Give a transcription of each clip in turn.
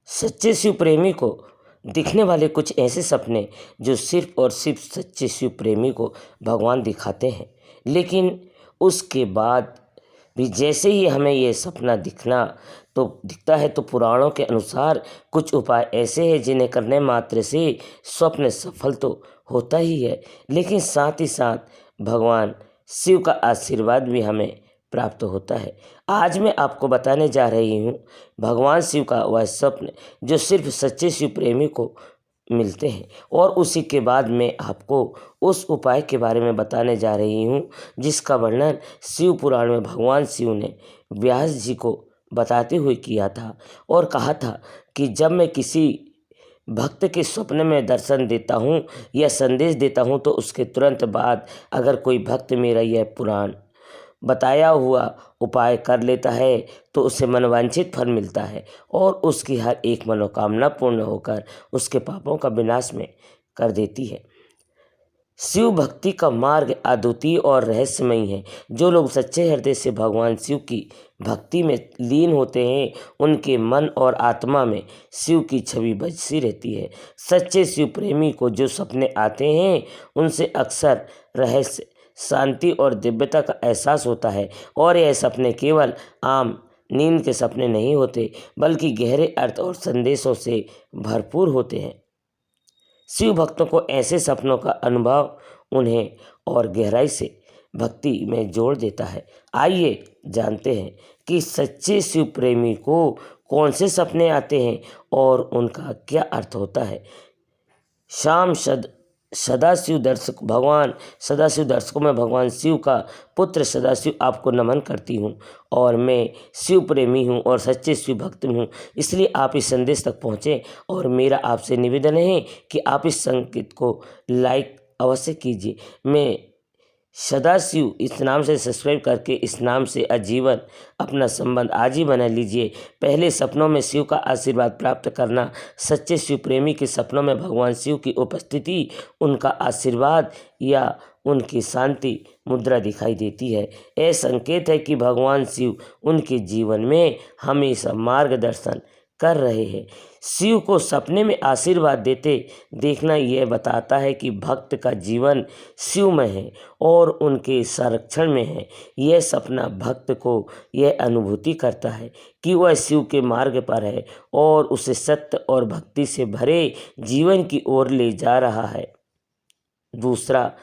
सच्चे शिव प्रेमी को दिखने वाले कुछ ऐसे सपने जो सिर्फ और सिर्फ सच्चे शिव प्रेमी को भगवान दिखाते हैं। लेकिन उसके बाद भी जैसे ही हमें ये सपना दिखता है तो पुराणों के अनुसार कुछ उपाय ऐसे हैं जिन्हें करने मात्र से स्वप्न सफल तो होता ही है, लेकिन साथ ही साथ भगवान शिव का आशीर्वाद भी हमें प्राप्त होता है। आज मैं आपको बताने जा रही हूँ भगवान शिव का वह स्वप्न जो सिर्फ सच्चे शिव प्रेमी को मिलते हैं, और उसी के बाद मैं आपको उस उपाय के बारे में बताने जा रही हूँ जिसका वर्णन शिव पुराण में भगवान शिव ने व्यास जी को बताते हुए किया था और कहा था कि जब मैं किसी भक्त के स्वप्न में दर्शन देता हूँ या संदेश देता हूँ तो उसके तुरंत बाद अगर कोई भक्त मेरा यह पुराण बताया हुआ उपाय कर लेता है तो उसे मनवांछित फल मिलता है और उसकी हर एक मनोकामना पूर्ण होकर उसके पापों का विनाश में कर देती है। शिव भक्ति का मार्ग अद्वितीय और रहस्यमयी है। जो लोग सच्चे हृदय से भगवान शिव की भक्ति में लीन होते हैं उनके मन और आत्मा में शिव की छवि बसी रहती है। सच्चे शिव प्रेमी को जो सपने आते हैं उनसे अक्सर रहस्य, शांति और दिव्यता का एहसास होता है, और यह सपने केवल आम नींद के सपने नहीं होते बल्कि गहरे अर्थ और संदेशों से भरपूर होते हैं। शिव भक्तों को ऐसे सपनों का अनुभव उन्हें और गहराई से भक्ति में जोड़ देता है। आइए जानते हैं कि सच्चे शिव प्रेमी को कौन से सपने आते हैं और उनका क्या अर्थ होता है। सदाशिव दर्शकों में भगवान शिव का पुत्र सदाशिव आपको नमन करती हूँ, और मैं शिव प्रेमी हूँ और सच्चे शिव भक्त हूँ, इसलिए आप इस संदेश तक पहुँचें। और मेरा आपसे निवेदन है कि आप इस संकेत को लाइक अवश्य कीजिए। मैं सदाशिव इस नाम से सब्सक्राइब करके इस नाम से आजीवन अपना संबंध आज ही बना लीजिए। पहले सपनों में शिव का आशीर्वाद प्राप्त करना। सच्चे शिव प्रेमी के सपनों में भगवान शिव की उपस्थिति, उनका आशीर्वाद या उनकी शांति मुद्रा दिखाई देती है। यह संकेत है कि भगवान शिव उनके जीवन में हमेशा मार्गदर्शन कर रहे हैं। शिव को सपने में आशीर्वाद देते देखना यह बताता है कि भक्त का जीवन शिवमय है और उनके संरक्षण में है। यह सपना भक्त को यह अनुभूति करता है कि वह शिव के मार्ग पर है और उसे सत्य और भक्ति से भरे जीवन की ओर ले जा रहा है। दूसरा,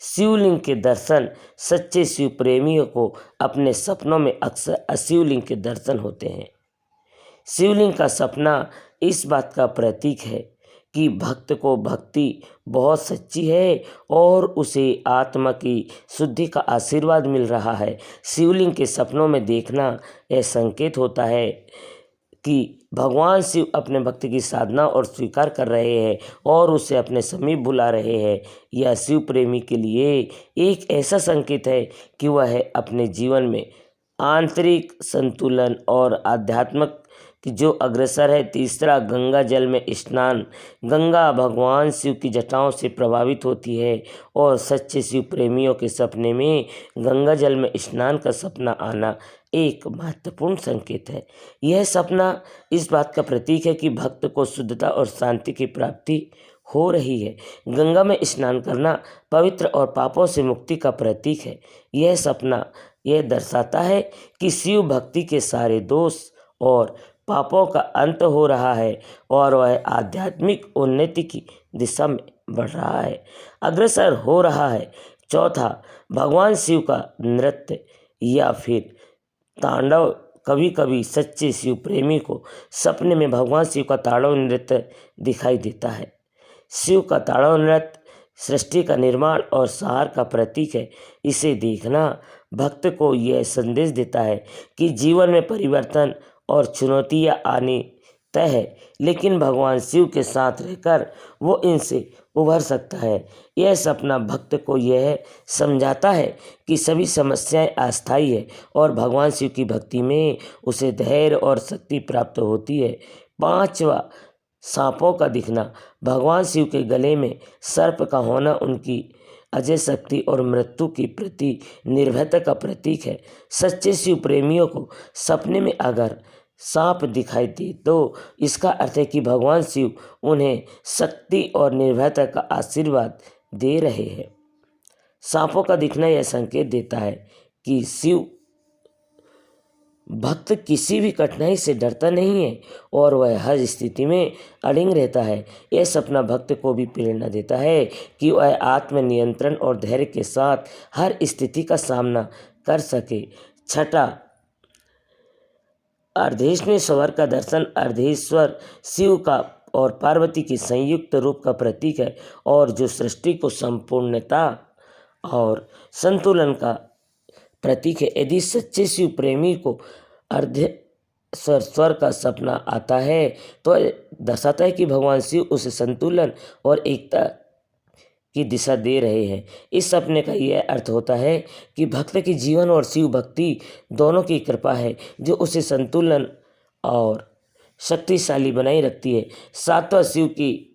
शिवलिंग के दर्शन। सच्चे शिव प्रेमियों को अपने सपनों में अक्सर शिवलिंग के दर्शन होते हैं। शिवलिंग का सपना इस बात का प्रतीक है कि भक्त को भक्ति बहुत सच्ची है और उसे आत्मा की शुद्धि का आशीर्वाद मिल रहा है। शिवलिंग के सपनों में देखना यह संकेत होता है कि भगवान शिव अपने भक्त की साधना और स्वीकार कर रहे हैं और उसे अपने समीप बुला रहे हैं। यह शिव प्रेमी के लिए एक ऐसा संकेत है कि वह अपने जीवन में आंतरिक संतुलन और आध्यात्मिक कि जो अग्रसर है। तीसरा, गंगा जल में स्नान। गंगा भगवान शिव की जटाओं से प्रभावित होती है और सच्चे शिव प्रेमियों के सपने में गंगा जल में स्नान का सपना आना एक महत्वपूर्ण संकेत है। यह सपना इस बात का प्रतीक है कि भक्त को शुद्धता और शांति की प्राप्ति हो रही है। गंगा में स्नान करना पवित्र और पापों से मुक्ति का प्रतीक है। यह सपना यह दर्शाता है कि शिव भक्ति के सारे दोष और पापों का अंत हो रहा है और वह आध्यात्मिक उन्नति की दिशा में बढ़ रहा है, अग्रसर हो रहा है। चौथा, भगवान शिव का नृत्य या फिर तांडव। कभी कभी सच्चे शिव प्रेमी को सपने में भगवान शिव का तांडव नृत्य दिखाई देता है। शिव का तांडव नृत्य सृष्टि का निर्माण और संहार का प्रतीक है। इसे देखना भक्त को यह संदेश देता है कि जीवन में परिवर्तन और चुनौतियाँ आनी तय है, लेकिन भगवान शिव के साथ रहकर वो इनसे उभर सकता है। यह सपना भक्त को यह समझाता है कि सभी समस्याएं अस्थायी है और भगवान शिव की भक्ति में उसे धैर्य और शक्ति प्राप्त होती है। पांचवा, सांपों का दिखना। भगवान शिव के गले में सर्प का होना उनकी अजय शक्ति और मृत्यु की प्रति निर्भयता का प्रतीक है। सच्चे शिव प्रेमियों को सपने में अगर सांप दिखाई दे तो इसका अर्थ है कि भगवान शिव उन्हें शक्ति और निर्भयता का आशीर्वाद दे रहे हैं। सांपों का दिखना यह संकेत देता है कि शिव भक्त किसी भी कठिनाई से डरता नहीं है और वह हर स्थिति में अड़िग रहता है। यह सपना भक्त को भी प्रेरणा देता है कि वह आत्मनियंत्रण और धैर्य के साथ हर स्थिति का सामना कर सके। छठा, अर्धेश्वर का दर्शन। अर्धेश्वर शिव का और पार्वती की संयुक्त रूप का प्रतीक है और जो सृष्टि को संपूर्णता और संतुलन का प्रतीक है। यदि सच्चे शिव प्रेमी को अर्धेश्वर का सपना आता है तो दर्शाता है कि भगवान शिव उसे संतुलन और एकता की दिशा दे रहे हैं। इस सपने का यह अर्थ होता है कि भक्त के जीवन और शिव भक्ति दोनों की कृपा है जो उसे संतुलन और शक्तिशाली बनाए रखती है। सातवां, शिव की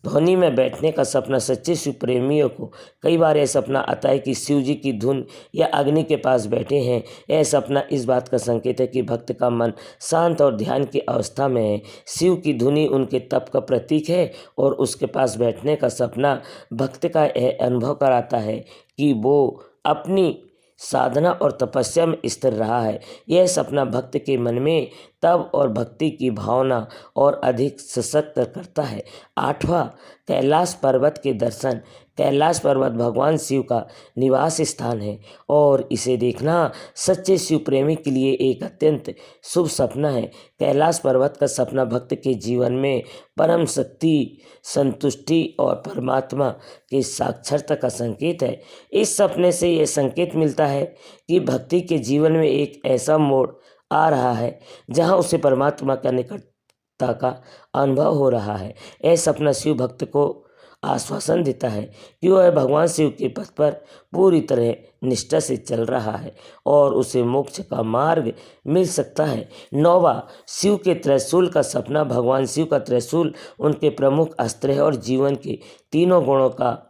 ध्वनि में बैठने का सपना। सच्चे शिव प्रेमियों को कई बार यह सपना आता है कि शिव जी की धुन या अग्नि के पास बैठे हैं। यह सपना इस बात का संकेत है कि भक्त का मन शांत और ध्यान की अवस्था में है। शिव की धुनि उनके तप का प्रतीक है और उसके पास बैठने का सपना भक्त का यह अनुभव कराता है कि वो अपनी साधना और तपस्या में स्थिर रहा है। यह सपना भक्त के मन में तप और भक्ति की भावना और अधिक सशक्त करता है। आठवां, कैलाश पर्वत के दर्शन। कैलाश पर्वत भगवान शिव का निवास स्थान है और इसे देखना सच्चे शिव प्रेमी के लिए एक अत्यंत शुभ सपना है। कैलाश पर्वत का सपना भक्त के जीवन में परम शक्ति, संतुष्टि और परमात्मा के साक्षात्कार का संकेत है। इस सपने से यह संकेत मिलता है कि भक्ति के जीवन में एक ऐसा मोड़ आ रहा है जहां उसे परमात्मा का निकटता का अनुभव हो रहा है। यह सपना शिव भक्त को आश्वासन देता है कि वह भगवान शिव के पथ पर पूरी तरह निष्ठा से चल रहा है और उसे मोक्ष का मार्ग मिल सकता है। नौवां, शिव के त्रिशूल का सपना। भगवान शिव का त्रिशूल उनके प्रमुख अस्त्र है और जीवन के तीनों गुणों का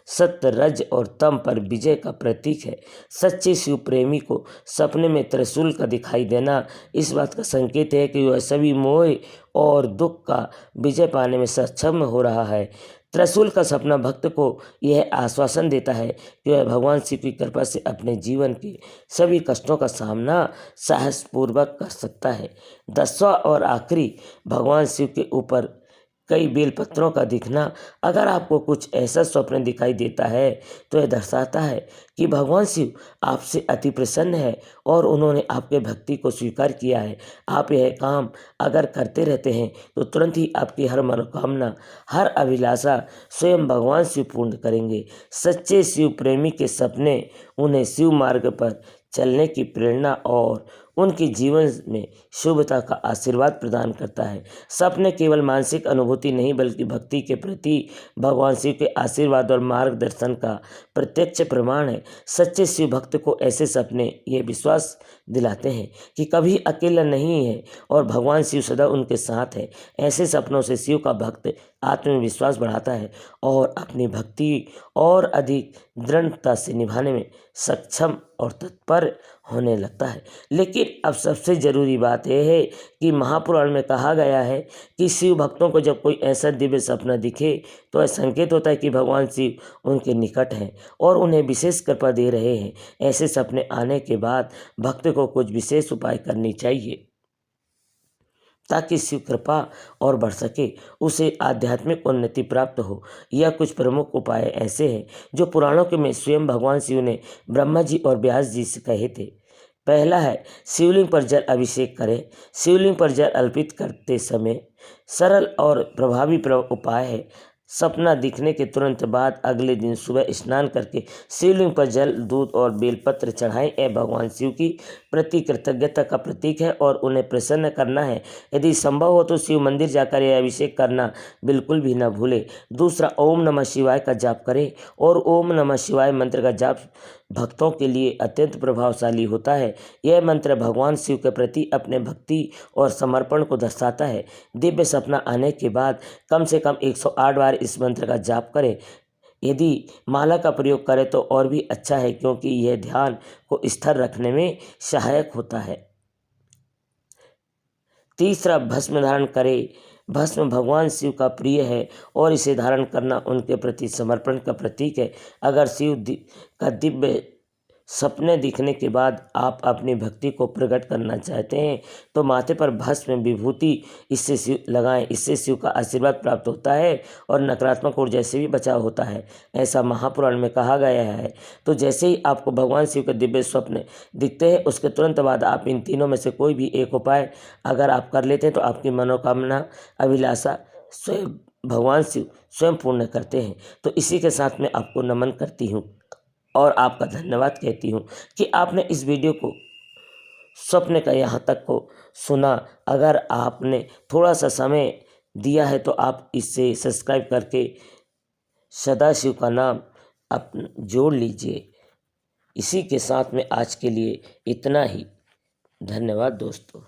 सत्य, रज और तम पर विजय का प्रतीक है। सच्चे शिव प्रेमी को सपने में त्रिशूल का दिखाई देना इस बात का संकेत है कि वह सभी मोह और दुख का विजय पाने में सक्षम हो रहा है। त्रिशूल का सपना भक्त को यह आश्वासन देता है कि वह भगवान शिव की कृपा से अपने जीवन के सभी कष्टों का सामना साहसपूर्वक कर सकता है। 10वां और आखिरी, भगवान शिव के ऊपर कई बेलपत्रों का दिखना। अगर आपको कुछ ऐसा स्वप्न दिखाई देता है तो यह दर्शाता है कि भगवान शिव आपसे अति प्रसन्न है और उन्होंने आपके भक्ति को स्वीकार किया है। आप यह काम अगर करते रहते हैं तो तुरंत ही आपकी हर मनोकामना, हर अभिलाषा स्वयं भगवान शिव पूर्ण करेंगे। सच्चे शिव प्रेमी के सपने उन्हें शिव मार्ग पर चलने की प्रेरणा और उनके जीवन में शुभता का आशीर्वाद प्रदान करता है। सपने केवल मानसिक अनुभूति नहीं बल्कि भक्ति के प्रति भगवान शिव के आशीर्वाद और मार्गदर्शन का प्रत्यक्ष प्रमाण है। सच्चे शिव भक्त को ऐसे सपने ये विश्वास दिलाते हैं कि कभी अकेला नहीं है और भगवान शिव सदा उनके साथ है। ऐसे सपनों से शिव का भक्त आत्मविश्वास बढ़ाता है और अपनी भक्ति और अधिक दृढ़ता से निभाने में सक्षम और तत्पर होने लगता है। लेकिन अब सबसे ज़रूरी बात यह है कि महापुराण में कहा गया है कि शिव भक्तों को जब कोई ऐसा दिव्य सपना दिखे तो यह संकेत होता है कि भगवान शिव उनके निकट हैं और उन्हें विशेष कृपा दे रहे हैं। ऐसे सपने आने के बाद भक्त को कुछ विशेष उपाय करनी चाहिए ताकि शिव कृपा और बढ़ सके, उसे आध्यात्मिक उन्नति प्राप्त हो। यह कुछ प्रमुख उपाय ऐसे हैं जो पुराणों के में स्वयं भगवान शिव ने ब्रह्मा जी और व्यास जी से कहे थे। पहला है, शिवलिंग पर जल अभिषेक करें। शिवलिंग पर जल अर्पित करते समय सरल और प्रभावी उपाय है। सपना दिखने के तुरंत बाद अगले दिन सुबह स्नान करके शिवलिंग पर जल, दूध और बेलपत्र चढ़ाएं। यह भगवान शिव की प्रति कृतज्ञता का प्रतीक है और उन्हें प्रसन्न करना है। यदि संभव हो तो शिव मंदिर जाकर यह अभिषेक करना बिल्कुल भी न भूलें। दूसरा, ओम नमः शिवाय का जाप करें और ओम नमः शिवाय मंत्र का जाप भक्तों के लिए अत्यंत प्रभावशाली होता है। यह मंत्र भगवान शिव के प्रति अपने भक्ति और समर्पण को दर्शाता है। दिव्य सपना आने के बाद कम से कम 108 बार इस मंत्र का जाप करें। यदि माला का प्रयोग करें तो और भी अच्छा है क्योंकि यह ध्यान को स्थिर रखने में सहायक होता है। तीसरा, भस्म धारण करें। भस्म भगवान शिव का प्रिय है और इसे धारण करना उनके प्रति समर्पण का प्रतीक है। अगर शिव का दिव्य सपने दिखने के बाद आप अपनी भक्ति को प्रकट करना चाहते हैं तो माथे पर भस्म विभूति इससे शिव लगाएं। इससे शिव का आशीर्वाद प्राप्त होता है और नकारात्मक ऊर्जा से भी बचाव होता है, ऐसा महापुराण में कहा गया है। तो जैसे ही आपको भगवान शिव के दिव्य स्वप्न दिखते हैं उसके तुरंत बाद आप इन तीनों में से कोई भी एक उपाय अगर आप कर लेते हैं तो आपकी मनोकामना अभिलाषा स्वयं भगवान शिव स्वयं पूर्ण करते हैं। तो इसी के साथ मैं आपको नमन करती हूँ और आपका धन्यवाद कहती हूँ कि आपने इस वीडियो को स्वप्न का यहाँ तक को सुना। अगर आपने थोड़ा सा समय दिया है तो आप इससे सब्सक्राइब करके सदाशिव का नाम आप जोड़ लीजिए। इसी के साथ में आज के लिए इतना ही। धन्यवाद दोस्तों।